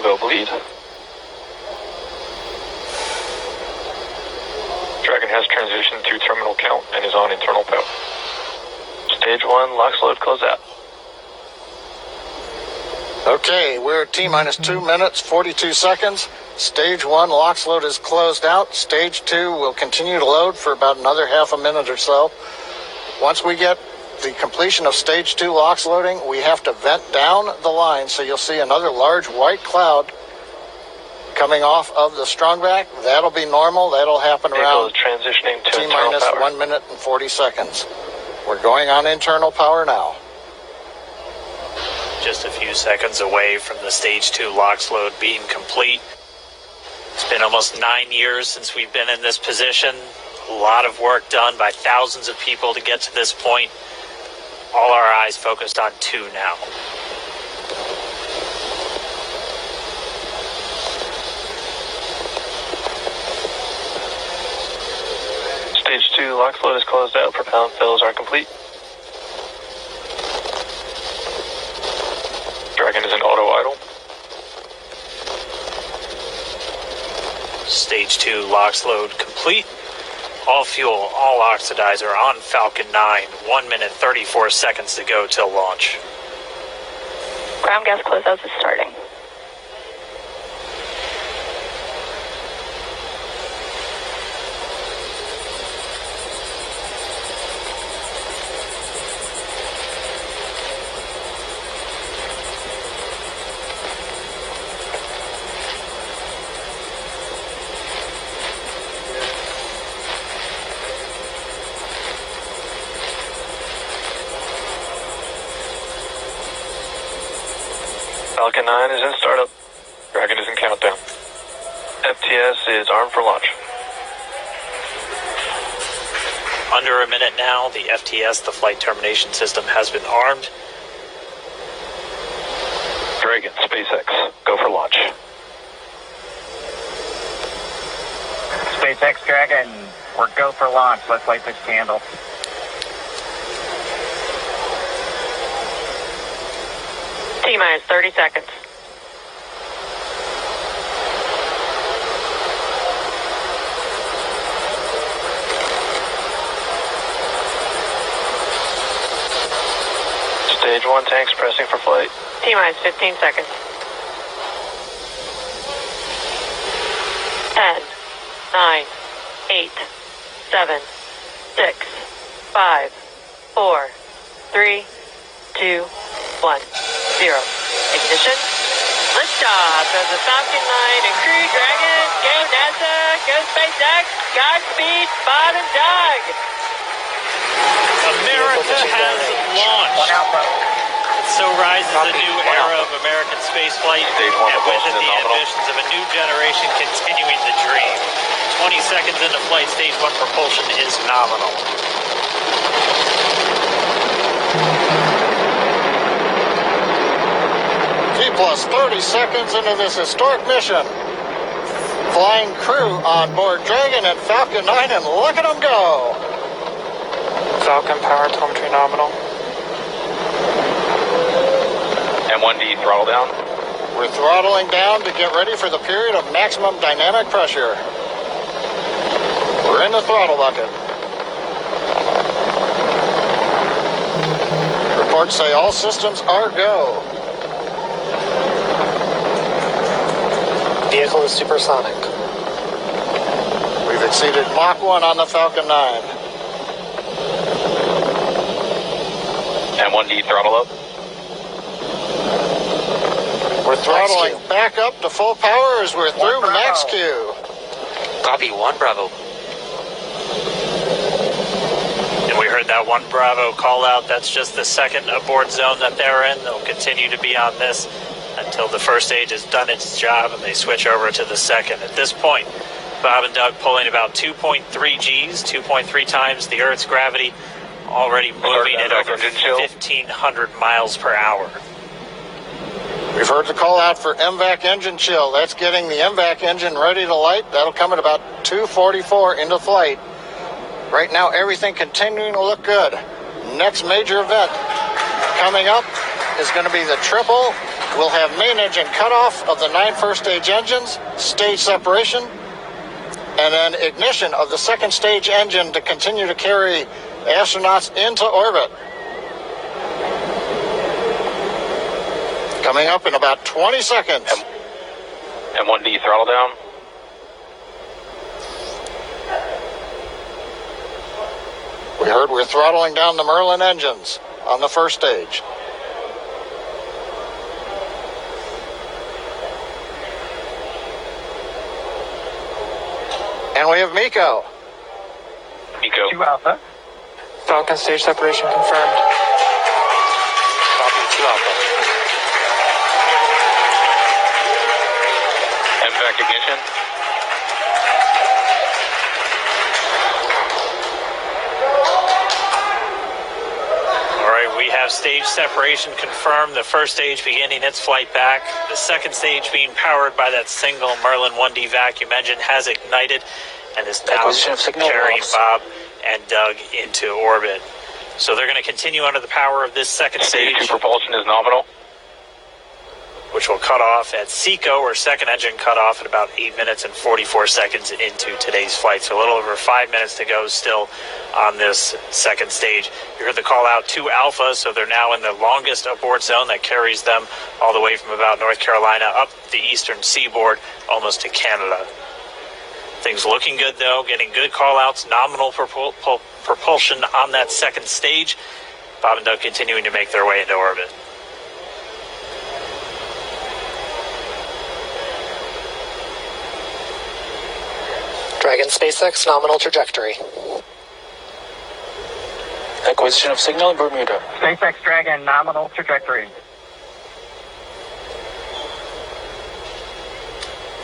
Cargo bleed. Dragon has transitioned to terminal count and is on internal power. Stage 1, LOX load close out. Okay, we're at T-minus 2 minutes, 42 seconds. Stage 1 LOX load is closed out. Stage 2 will continue to load for about another half a minute or so. Once we get the completion of Stage 2 LOX loading, we have to vent down the line, so you'll see another large white cloud coming off of the strongback. That'll be normal. That'll happen around transitioning to T-minus 1 minute and 40 seconds. We're going on internal power now. Just a few seconds away from the Stage 2 LOX load being complete. It's been almost 9 years since we've been in this position. A lot of work done by thousands of people to get to this point. All our eyes focused on 2 now. Stage 2 LOX load is closed out. Propellant fills are complete. Dragon is in auto idle. Stage 2 LOX load complete. All fuel, all oxidizer on Falcon 9. 1 minute, 34 seconds to go till launch. Ground gas closeouts is starting. Falcon 9 is in startup. Dragon is in countdown. FTS is armed for launch. Under a minute now, the FTS, the flight termination system, has been armed. Dragon, Spacex, go for launch. Spacex Dragon, we're go for launch. Let's light this candle. T-minus 30 seconds. Stage 1 tanks pressing for flight. T-minus 15 seconds. 10, 9, 8, 7, 6, 5, 4, 3, 2, 1, 0. Ignition. Liftoff of the Falcon 9 and Crew Dragon. Go NASA. Go SpaceX. Godspeed, Bob and Doug. America has launched. And so rises a new era of American spaceflight, and with it the ambitions of a new generation continuing the dream. 20 seconds into flight, Stage 1 propulsion is nominal. T-plus 30 seconds into this historic mission. Flying crew on board Dragon and Falcon 9, and look at them go. Falcon power telemetry nominal. M1D throttle down. We're throttling down to get ready for the period of maximum dynamic pressure. We're in the throttle bucket. Reports say all systems are go. Vehicle is supersonic. We've exceeded Mach 1 on the Falcon 9. M1D throttle up. We're throttling back up to full power as we're through max Q. Copy, 1 Bravo. And we heard that 1 Bravo call out. That's just the second abort zone that they're in. They'll continue to be on this until the first stage has done its job and they switch over to the second. At this point, Bob and Doug pulling about 2.3 Gs, 2.3 times the Earth's gravity, already moving at over 1,500 miles per hour. We've heard the call out for MVAC engine chill. That's getting the MVAC engine ready to light. That'll come at about 2:44 into flight. Right now, everything continuing to look good. Next major event coming up is going to be the triple We'll have main engine cutoff of the 9 first stage engines, stage separation, and then ignition of the second stage engine to continue to carry astronauts into orbit. Coming up in about 20 seconds. M1D throttle down. We heard we're throttling down the Merlin engines on the first stage. And we have Miko. Miko. 2 Alpha. Falcon stage separation confirmed. Copy 2 Alpha. MVAC ignition. All right, we have stage separation confirmed. The first stage beginning its flight back. The second stage being powered by that single Merlin 1D vacuum engine has ignited and is now Acquisition of signal carrying loss. Bob and Doug into orbit. So they're going to continue under the power of this second Stage stage, 2 propulsion is nominal. which will cut off at SECO, or second engine cut off, at about 8 minutes and 44 seconds into today's flight. So a little over 5 minutes to go still on this second stage. You heard the call out to Alpha, so they're now in the longest abort zone that carries them all the way from about North Carolina up the eastern seaboard, almost to Canada. Things looking good, though, getting good call outs, nominal propulsion on that second stage. Bob and Doug continuing to make their way into orbit. Dragon SpaceX nominal trajectory. Acquisition of signal in Bermuda. SpaceX Dragon nominal trajectory.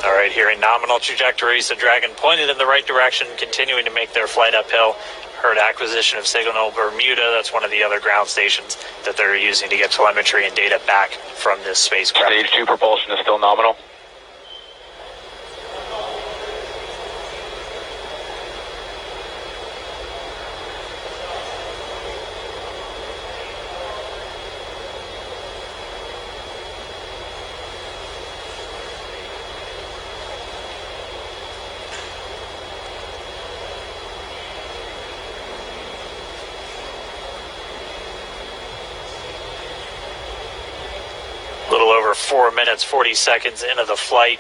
All right, hearing nominal trajectories, the Dragon pointed in the right direction, continuing to make their flight uphill. Heard acquisition of signal Bermuda. That's one of the other ground stations that they're using to get telemetry and data back from this spacecraft. Stage 2 propulsion is still nominal. A little over 4 minutes, 40 seconds into the flight.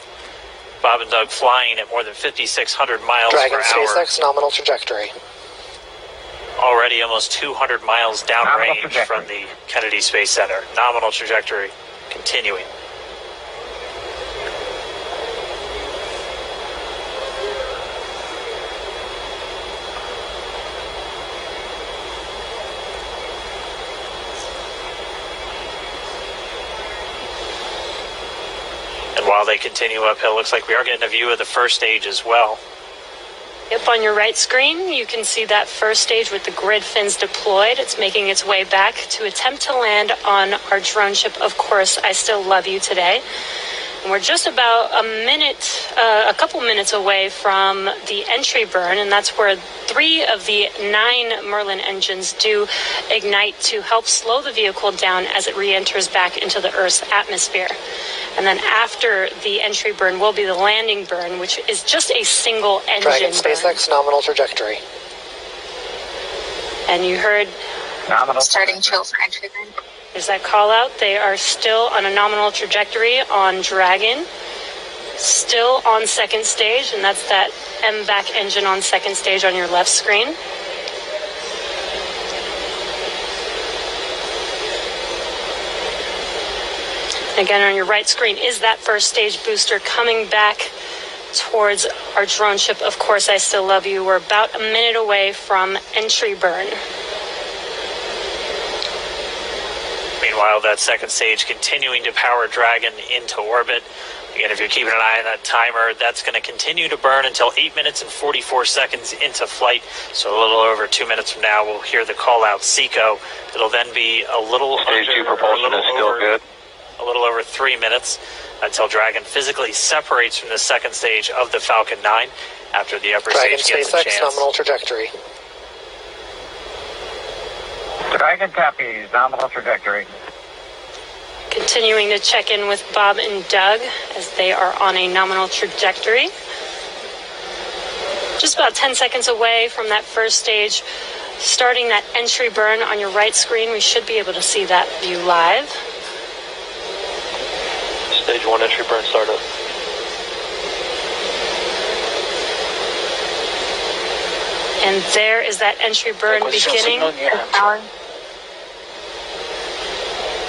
Bob and Doug flying at more than 5,600 miles Dragon per hour. SpaceX nominal trajectory. Already almost 200 miles downrange trajectory. from the Kennedy Space Center. Nominal trajectory continuing. And while they continue uphill, looks like we are getting a view of the first stage as well. Yep, on your right screen, you can see that first stage with the grid fins deployed. It's making its way back to attempt to land on our drone ship, Of Course, I Still Love You Today. And we're just about a couple minutes away from the entry burn, and that's where 3 of the 9 Merlin engines do ignite to help slow the vehicle down as it re-enters back into the Earth's atmosphere. And then after the entry burn will be the landing burn, which is just a single engine Dragon burn. SpaceX nominal trajectory. And you heard Nominal. Starting chill for entry burn. there's that call out. They are still on a nominal trajectory on Dragon, still on second stage, and that's that MVAC engine on second stage on your left screen. Again, on your right screen is that first stage booster coming back towards our drone ship, Of Course, I Still Love You. We're about a minute away from entry burn. Meanwhile, that second stage continuing to power Dragon into orbit. Again, if you're keeping an eye on that timer, that's going to continue to burn until 8 minutes and 44 seconds into flight. So a little over 2 minutes from now, we'll hear the call out SECO. It'll then be a little Stage 2 under, or a propulsion little is still over, good. a little over 3 minutes until Dragon physically separates from the second stage of the Falcon 9 after the upper Dragon stage gets a SpaceX chance. nominal trajectory. Dragon copies nominal trajectory. Continuing to check in with Bob and Doug as they are on a nominal trajectory. Just about 10 seconds away from that first stage, starting that entry burn on your right screen. We should be able to see that view live. Stage 1 entry burn startup. And there is that entry burn beginning.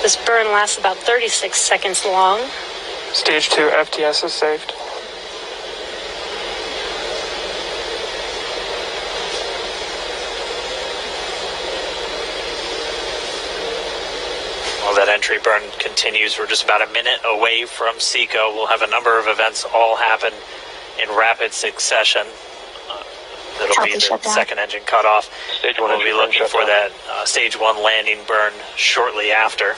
This burn lasts about 36 seconds long. Stage 2 FTS is saved. While that entry burn continues, we're just about a minute away from SECO. We'll have a number of events all happen in rapid succession. That'll be the second engine cutoff. Stage 1 we'll be looking for that stage 1 landing burn shortly after.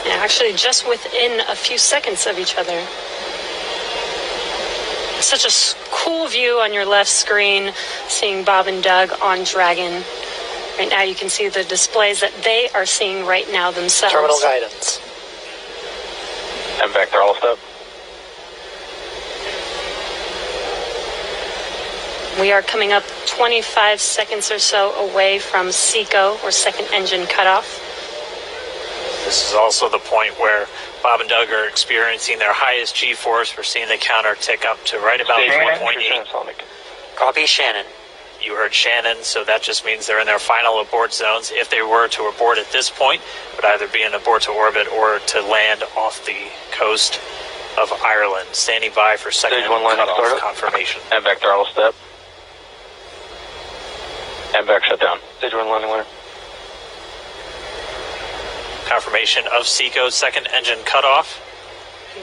Yeah, actually just within a few seconds of each other. Such a cool view on your left screen, seeing Bob and Doug on Dragon. Right now you can see the displays that they are seeing right now themselves. Terminal guidance. And back there, all step. We are coming up 25 seconds or so away from SECO, or second engine cutoff. This is also the point where Bob and Doug are experiencing their highest G-force. We're seeing the counter tick up to right about 1.8. Copy, Shannon. You heard Shannon, so that just means they're in their final abort zones. If they were to abort at this point, it would either be an abort to orbit or to land off the coast of Ireland. Standing by for second Stage 1 landing cutoff startup. confirmation. And back there, all step. And back shutdown. Stage 1 landing winner. Confirmation of SECO's second engine cutoff.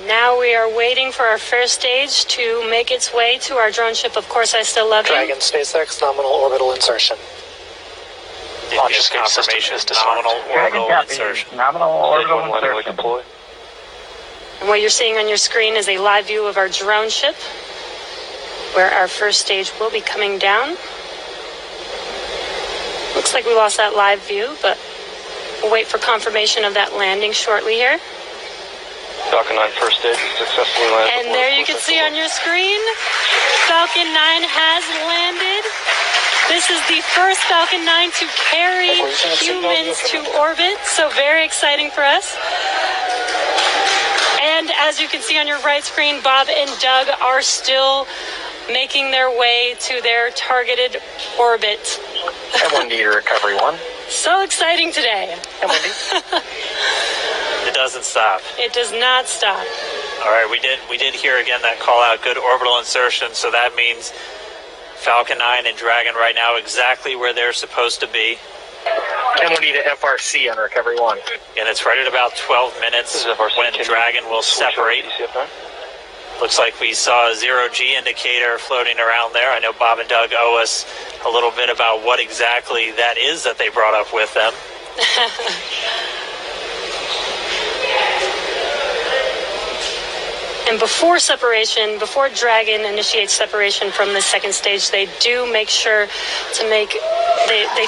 Now we are waiting for our first stage to make its way to our drone ship. Of course, I still love you. Dragon SpaceX nominal orbital insertion. Launch Yes, escape system confirmation is disarmed. nominal orbital insertion. Nominal Stage 1 orbital landing insertion. deploy. And what you're seeing on your screen is a live view of our drone ship, where our first stage will be coming down. Looks like we lost that live view, but we'll wait for confirmation of that landing shortly here. Falcon 9 first stage successfully landed. And there you can see on your screen, Falcon 9 has landed. This is the first Falcon 9 to carry humans to orbit, so very exciting for us. And as you can see on your right screen, Bob and Doug are still making their way to their targeted orbit. M1D to recovery 1. So exciting today. M1D. It doesn't stop. It does not stop. All right, we did hear again that call out, good orbital insertion, so that means Falcon 9 and Dragon right now exactly where they're supposed to be. M1D to FRC on recovery 1. And it's right at about 12 minutes This is FRC. when Can you Dragon will switch over separate. to DCF9? Looks like we saw a 0G indicator floating around there. I know Bob and Doug owe us a little bit about what exactly that is that they brought up with them. And before separation, before Dragon initiates separation from the second stage, they do make sure to they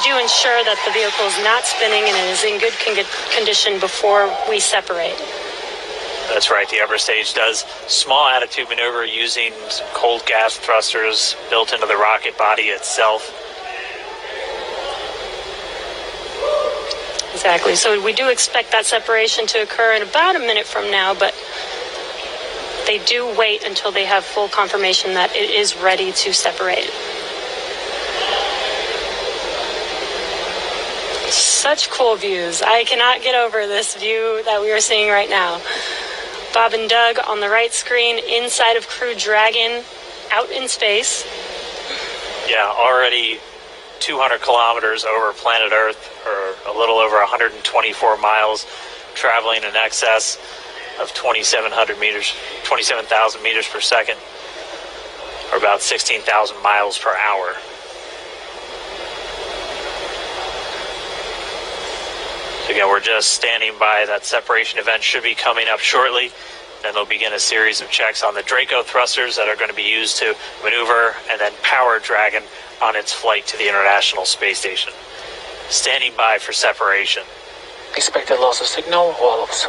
do ensure that the vehicle is not spinning and it is in good condition before we separate. That's right, the upper stage does small attitude maneuver using some cold gas thrusters built into the rocket body itself. Exactly. So we do expect that separation to occur in about a minute from now, but they do wait until they have full confirmation that it is ready to separate. Such cool views. I cannot get over this view that we are seeing right now. Bob and Doug on the right screen, inside of Crew Dragon, out in space. Yeah, already 200 kilometers over planet Earth, or a little over 124 miles, traveling in excess of 2,700 meters, 27,000 meters per second, or about 16,000 miles per hour. So again, we're just standing by. That separation event should be coming up shortly. Then they'll begin a series of checks on the Draco thrusters that are going to be used to maneuver and then power Dragon on its flight to the International Space Station. Standing by for separation. Expected loss of signal, walls.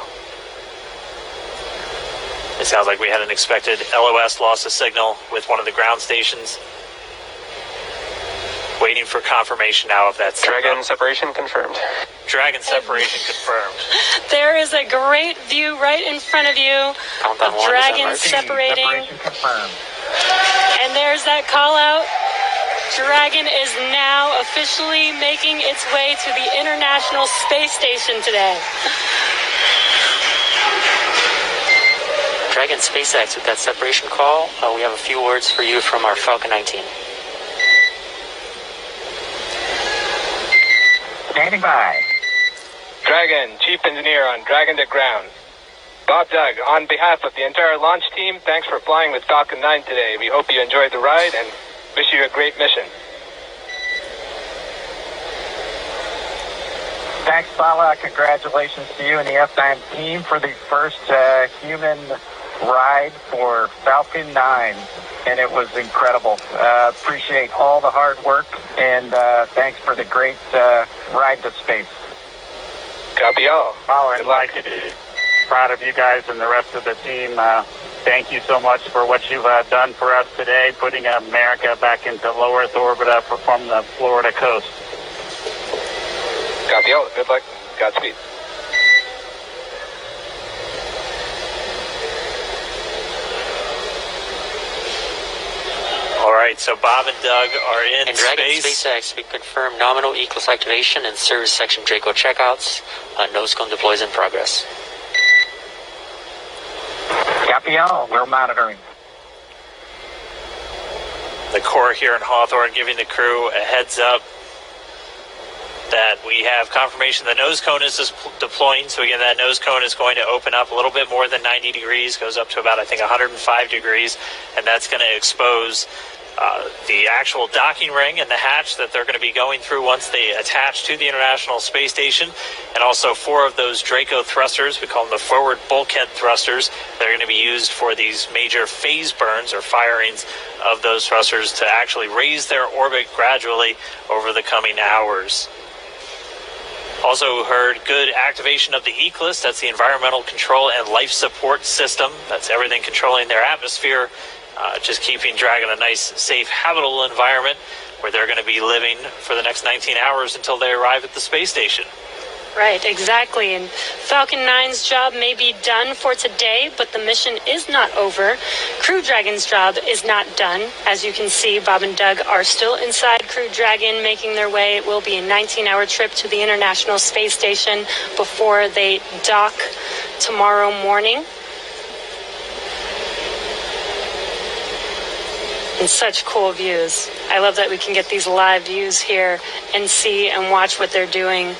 It sounds like we had an expected LOS loss of signal with one of the ground stations. Waiting for confirmation now of that signal. Dragon separation confirmed. Dragon separation confirmed. There is a great view right in front of you Countdown of one, dragons December. separating. Separation confirmed. And there's that call out. Dragon is now officially making its way to the International Space Station today. Dragon SpaceX with that separation call. We have a few words for you from our Falcon 19. Standing by. Dragon, Chief Engineer on Dragon to Ground. Bob Doug, on behalf of the entire launch team, thanks for flying with Falcon 9 today. We hope you enjoyed the ride and wish you a great mission. Thanks, Bala. Congratulations to you and the F9 team for the first human ride for Falcon 9. And it was incredible. Appreciate all the hard work, and thanks for the great ride to space. Copy all. Oh, Good and luck. Mike, proud of you guys and the rest of the team. Thank you so much for what you've done for us today, putting America back into low Earth orbit from the Florida coast. Copy all. Good luck. Godspeed. All right, so Bob and Doug are in And Dragon space. SpaceX, we confirm nominal ECLS activation and service section Draco checkouts. Nose cone deploys in progress. Copy all. We're monitoring. The Corps here in Hawthorne giving the crew a heads up that we have confirmation the nose cone is deploying. So again, that nose cone is going to open up a little bit more than 90 degrees, goes up to about, I think, 105 degrees, and that's going to expose the actual docking ring and the hatch that they're going to be going through once they attach to the International Space Station, and also 4 of those Draco thrusters, we call them the forward bulkhead thrusters, that are going to be used for these major phase burns or firings of those thrusters to actually raise their orbit gradually over the coming hours. Also heard good activation of the ECLS, that's the Environmental Control and Life Support System. That's everything controlling their atmosphere, just keeping Dragon a nice, safe, habitable environment where they're going to be living for the next 19 hours until they arrive at the space station. Right, exactly. And Falcon 9's job may be done for today, but the mission is not over. Crew Dragon's job is not done. As you can see, Bob and Doug are still inside Crew Dragon, making their way. It will be a 19-hour trip to the International Space Station before they dock tomorrow morning. And such cool views. I love that we can get these live views here and see and watch what they're doing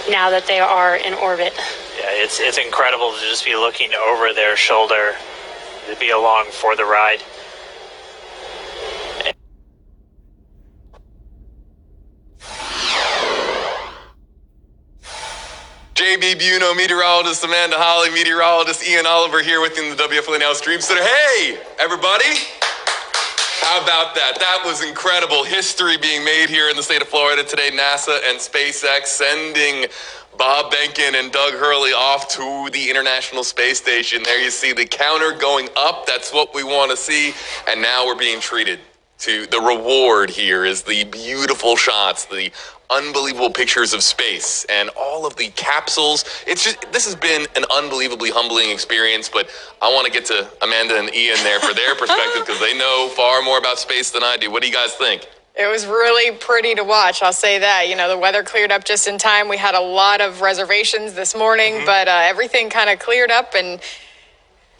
now that they are in orbit. Yeah, it's incredible to just be looking over their shoulder, to be along for the ride. JB Buno, meteorologist Amanda Holly, meteorologist Ian Oliver here within the WFLA Now Stream Center. Hey, everybody! How about that? That was incredible history being made here in the state of Florida today. NASA and SpaceX sending Bob Behnken and Doug Hurley off to the International Space Station. There you see the counter going up. That's what we want to see. And now we're being treated to the reward here is the beautiful shots, the unbelievable pictures of space and all of the capsules. This has been an unbelievably humbling experience, but I want to get to Amanda and Ian there for their perspective because they know far more about space than I do. What do you guys think? It was really pretty to watch, I'll say that. You know, the weather cleared up just in time. We had a lot of reservations this morning, but everything kind of cleared up and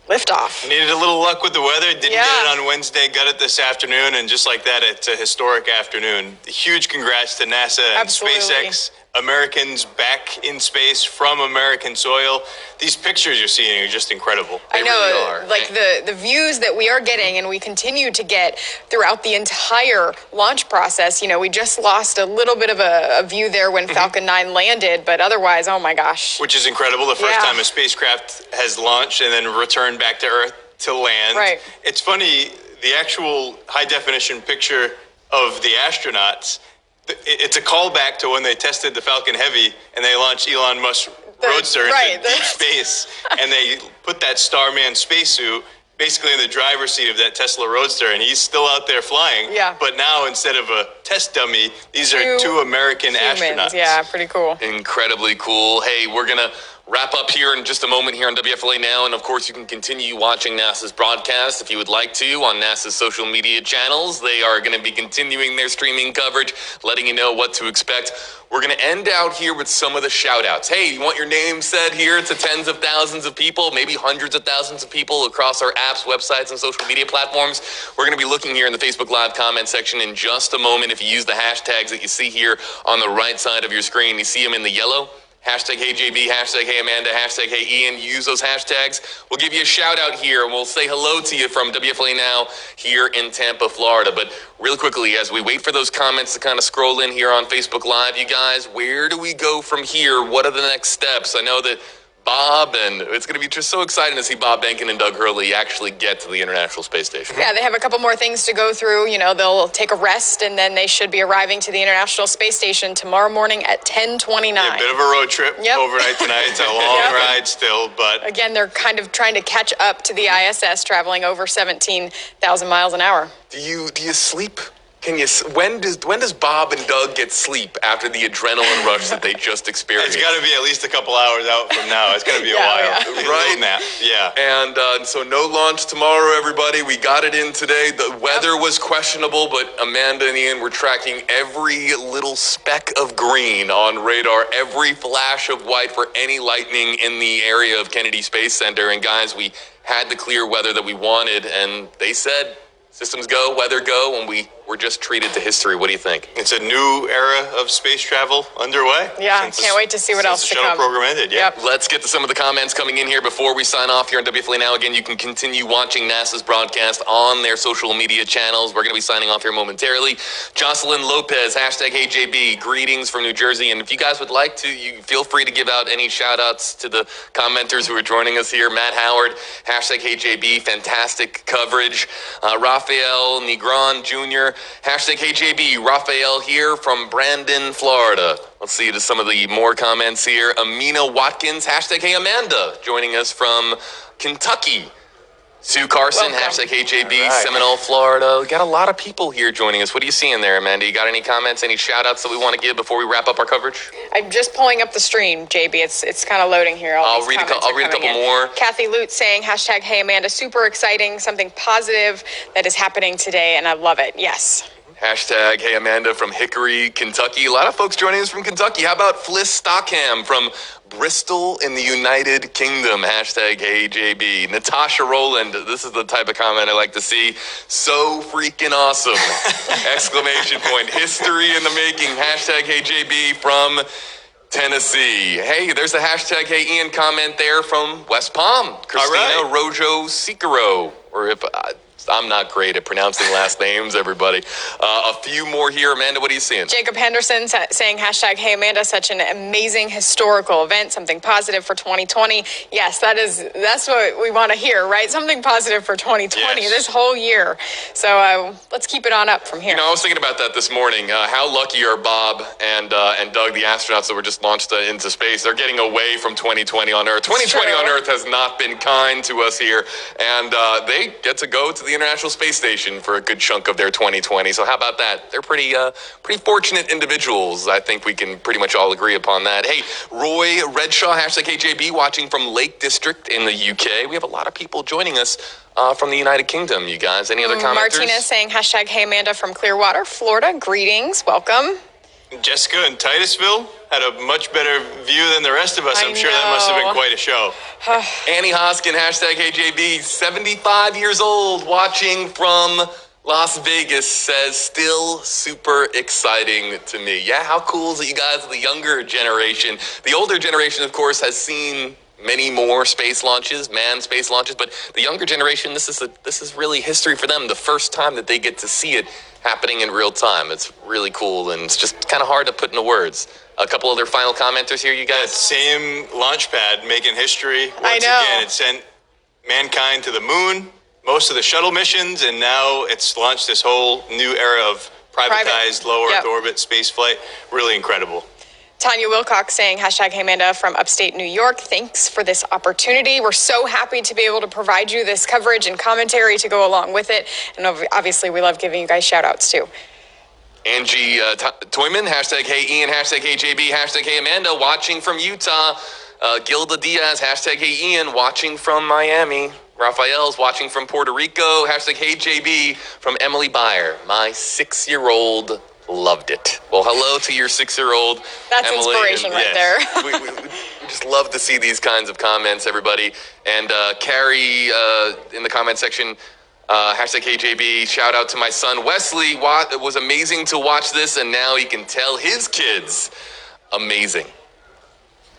liftoff. Needed a little luck with the weather. Didn't get it on Wednesday, got it this afternoon, and just like that, it's a historic afternoon. Huge congrats to NASA and SpaceX. Americans back in space from American soil. These pictures you're seeing are just incredible. I know, like the views that we are getting and we continue to get throughout the entire launch process. You know, we just lost a little bit of a view there when Falcon 9 landed, but otherwise, oh my gosh. Which is incredible. The first time a spacecraft has launched and then returned back to Earth to land. Right. It's funny, the actual high definition picture of the astronauts, it's a callback to when they tested the Falcon Heavy and they launched Elon Musk's Roadster into deep space, and they put that Starman spacesuit basically in the driver's seat of that Tesla Roadster, and he's still out there flying. Yeah. But now, instead of a test dummy, these are two American astronauts. Yeah, pretty cool. Incredibly cool. Hey, we're going to wrap up here in just a moment here on WFLA Now, and of course you can continue watching NASA's broadcast if you would like to on NASA's social media channels. They are going to be continuing their streaming coverage, letting you know what to expect. We're going to end out here with some of the shout outs. Hey, you want your name said here to tens of thousands of people, maybe hundreds of thousands of people across our apps, websites, and social media platforms? We're going to be looking here in the Facebook Live comment section in just a moment. If you use the hashtags that you see here on the right side of your screen, you see them in the yellow. Hashtag HeyJB, hashtag HeyAmanda, hashtag HeyIan. Use those hashtags. We'll give you a shout out here, and we'll say hello to you from WFLA Now here in Tampa, Florida. But real quickly, as we wait for those comments to kind of scroll in here on Facebook Live, you guys, where do we go from here? What are the next steps? I know that Bob, and it's going to be just so exciting to see Bob Behnken and Doug Hurley actually get to the International Space Station. Yeah, they have a couple more things to go through. You know, they'll take a rest, and then they should be arriving to the International Space Station tomorrow morning at 10:29. Yeah, a bit of a road trip overnight tonight. It's a long ride still, but... Again, they're kind of trying to catch up to the ISS, traveling over 17,000 miles an hour. Do you sleep? When does Bob and Doug get sleep after the adrenaline rush that they just experienced? It's got to be at least a couple hours out from now. It's going to be a while. Right? Nap. Yeah. And so no launch tomorrow, everybody. We got it in today. The weather was questionable, but Amanda and Ian were tracking every little speck of green on radar, every flash of white for any lightning in the area of Kennedy Space Center. And guys, we had the clear weather that we wanted, and they said, systems go, weather go, and we were just treated to history. What do you think? It's a new era of space travel underway. Yeah, can't wait to see what else to come. The shuttle program ended, yeah. Let's get to some of the comments coming in here before we sign off here on WFLA Now. Again, you can continue watching NASA's broadcast on their social media channels. We're going to be signing off here momentarily. Jocelyn Lopez, hashtag HeyJB, greetings from New Jersey. And if you guys would like to, you feel free to give out any shout outs to the commenters who are joining us here. Matt Howard, hashtag HeyJB, fantastic coverage. Rafael Negron Jr., hashtag HeyJB, Rafael here from Brandon, Florida. Let's see to some of the more comments here. Amina Watkins, hashtag HeyAmanda, joining us from Kentucky. Sue Carson, hashtag HeyJB, Seminole, Florida. We got a lot of people here joining us. What are you seeing there, Amanda? You got any comments, any shout outs that we want to give before we wrap up our coverage? I'm just pulling up the stream, JB. It's kind of loading here. I'll read a couple more. Kathy Lute saying, hashtag HeyAmanda, super exciting, something positive that is happening today, and I love it. Yes. Hashtag HeyAmanda from Hickory, Kentucky. A lot of folks joining us from Kentucky. How about Fliss Stockham from Bristol in the United Kingdom? Hashtag HeyJB. Natasha Rowland. This is the type of comment I like to see. So freaking awesome. Exclamation point. History in the making. Hashtag HeyJB from Tennessee. Hey, there's a hashtag HeyIan comment there from West Palm. Christina Rojo Sicaro. Or if... I'm not great at pronouncing last names, everybody. A few more here. Amanda, what are you seeing? Jacob Henderson saying, hashtag HeyAmanda, such an amazing historical event, something positive for 2020. Yes, that's what we want to hear, right? Something positive for 2020, this whole year. So let's keep it on up from here. You know, I was thinking about that this morning. How lucky are Bob and Doug, the astronauts that were just launched into space? They're getting away from 2020 on Earth. 2020 on Earth has not been kind to us here, and they get to go to the International Space Station for a good chunk of their 2020. So how about that? They're pretty fortunate individuals. I think we can pretty much all agree upon that. Hey, Roy Redshaw, hashtag HeyJB, watching from Lake District in the UK. We have a lot of people joining us from the United Kingdom, you guys. Any other commenters? Martina saying, hashtag HeyAmanda from Clearwater, Florida. Greetings. Welcome. Jessica in Titusville had a much better view than the rest of us. I'm sure that must have been quite a show. Annie Hoskin, hashtag HeyJB, 75 years old, watching from Las Vegas, says still super exciting to me. Yeah, how cool is it, you guys, the younger generation? The older generation, of course, has seen many more space launches, manned space launches, but the younger generation, this is really history for them. The first time that they get to see it happening in real time. It's really cool, and it's just kind of hard to put into words. A couple other final commenters here, you guys. That same launch pad making history. Once I know. Again, it sent mankind to the moon, most of the shuttle missions, and now it's launched this whole new era of privatized low Earth orbit space flight. Really incredible. Tanya Wilcox saying, hashtag Hey Amanda from upstate New York. Thanks for this opportunity. We're so happy to be able to provide you this coverage and commentary to go along with it. And obviously, we love giving you guys shout outs too. Angie Toyman, hashtag Hey Ian, hashtag Hey JB, hashtag Hey Amanda, watching from Utah. Gilda Diaz, hashtag Hey Ian, watching from Miami. Raphael's watching from Puerto Rico, hashtag Hey JB, from Emily Byer. My 6-year-old loved it. Well, hello to your 6-year-old, That's Emily. inspiration right there. we just love to see these kinds of comments, everybody. And Carrie in the comment section, hashtag KJB, shout out to my son Wesley. It was amazing to watch this, and now he can tell his kids. Amazing.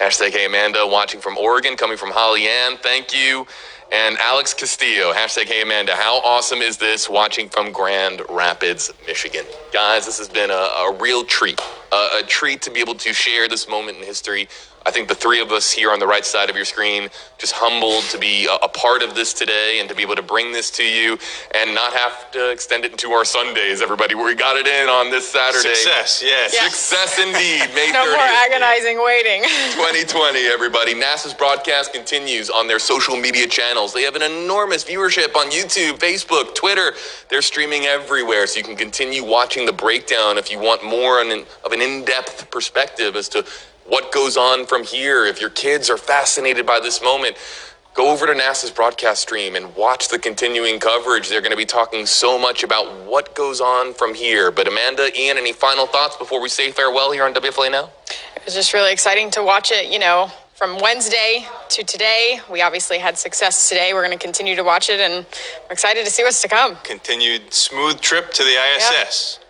Hashtag Hey Amanda, watching from Oregon, coming from Holly Ann, thank you. And Alex Castillo, hashtag Hey Amanda, how awesome is this, watching from Grand Rapids, Michigan. Guys, this has been a real treat. A treat to be able to share this moment in history. I think the three of us here on the right side of your screen, just humbled to be a part of this today and to be able to bring this to you and not have to extend it into our Sundays, everybody. We got it in on this Saturday. Success, yes. Success indeed. May 30th. No more agonizing waiting. 2020, everybody. NASA's broadcast continues on their social media channels. They have an enormous viewership on YouTube, Facebook, Twitter. They're streaming everywhere, so you can continue watching the breakdown if you want more of an in-depth perspective as to what goes on from here. If your kids are fascinated by this moment, go over to NASA's broadcast stream and watch the continuing coverage. They're going to be talking so much about what goes on from here. But Amanda, Ian, any final thoughts before we say farewell here on WFLA Now? It was just really exciting to watch it, from Wednesday to today. We obviously had success today. We're going to continue to watch it, and we're excited to see what's to come. Continued smooth trip to the ISS. Yeah.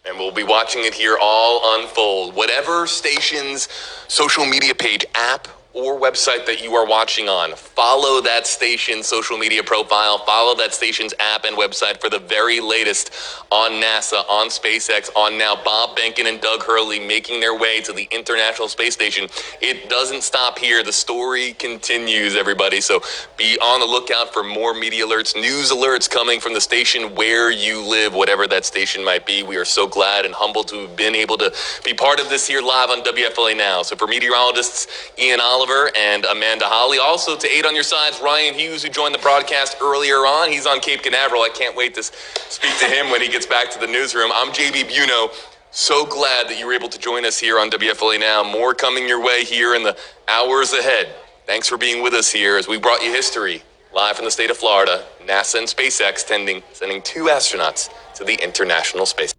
And we'll be watching it here all unfold. Whatever station's social media page, app, or website that you are watching on, follow that station's social media profile, follow that station's app and website for the very latest on NASA, on SpaceX, on now Bob Behnken and Doug Hurley making their way to the International Space Station. It doesn't stop here. The story continues, everybody. So be on the lookout for more media alerts, news alerts coming from the station where you live, whatever that station might be. We are so glad and humbled to have been able to be part of this here live on WFLA Now. So for meteorologists Ian Oliver and Amanda Holly, also to aid on your sides, Ryan Hughes, who joined the broadcast earlier on. He's on Cape Canaveral. I can't wait to speak to him when he gets back to the newsroom. I'm JB Buno. So glad that you were able to join us here on WFLA Now. More coming your way here in the hours ahead. Thanks for being with us here as we brought you history live from the state of Florida. NASA and SpaceX sending 2 astronauts to the International Space.